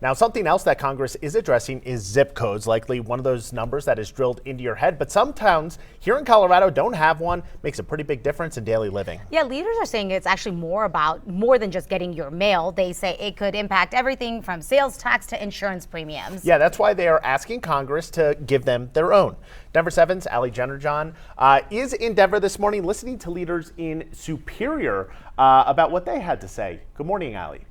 Now, something else that Congress is addressing is zip codes, likely one of those numbers that is drilled into your head. But some towns here in Colorado don't have one. Makes a pretty big difference in daily living. Yeah, leaders are saying it's actually more than just getting your mail. They say it could impact everything from sales tax to insurance premiums. Yeah, that's why they are asking Congress to give them their own. Denver 7's Ali Jennerjohn is in Denver this morning listening to leaders in Superior about what they had to say. Good morning, Ali.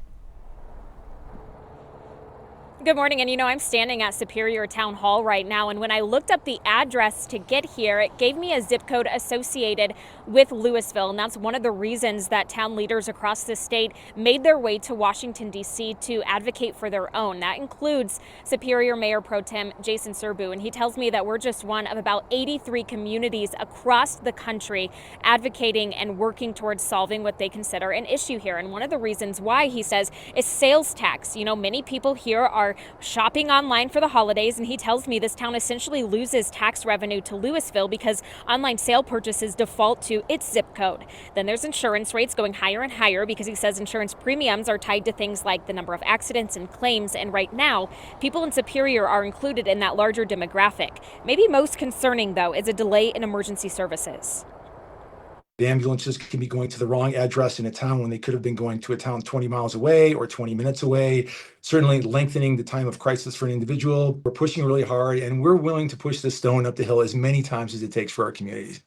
Good morning. And I'm standing at Superior Town Hall right now. And when I looked up the address to get here, it gave me a zip code associated with Louisville. And that's one of the reasons that town leaders across the state made their way to Washington, D.C. to advocate for their own. That includes Superior Mayor Pro Tem Jason Serbu. And he tells me that we're just one of about 83 communities across the country advocating and working towards solving what they consider an issue here. And one of the reasons why, he says, is sales tax. Many people here are shopping online for the holidays, and he tells me this town essentially loses tax revenue to Louisville because online sale purchases default to its zip code. Then there's insurance rates going higher and higher because he says insurance premiums are tied to things like the number of accidents and claims, and right now people in Superior are included in that larger demographic. Maybe most concerning, though, is a delay in emergency services. The ambulances can be going to the wrong address in a town when they could have been going to a town 20 miles away or 20 minutes away, certainly lengthening the time of crisis for an individual. We're pushing really hard, and we're willing to push this stone up the hill as many times as it takes for our communities.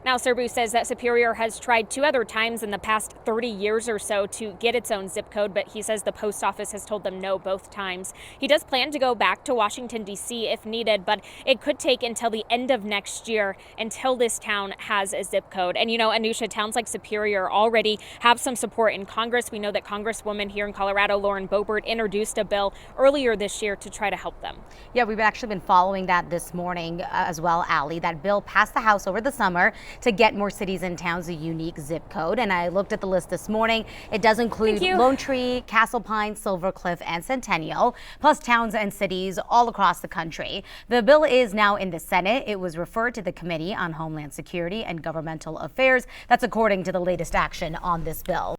Now, Serbu says that Superior has tried 2 other times in the past 30 years or so to get its own zip code, but he says the post office has told them no both times. He does plan to go back to Washington, D.C. if needed, but it could take until the end of next year until this town has a zip code. And, Anusha, towns like Superior already have some support in Congress. We know that Congresswoman here in Colorado, Lauren Boebert, introduced a bill earlier this year to try to help them. Yeah, we've actually been following that this morning as well, Ali. That bill passed the House over the summer to get more cities and towns a unique zip code. And I looked at the list this morning. It does include Lone Tree, Castle Pine, Silver Cliff, and Centennial, plus towns and cities all across the country. The bill is now in the Senate. It was referred to the Committee on Homeland Security and Governmental Affairs. That's according to the latest action on this bill.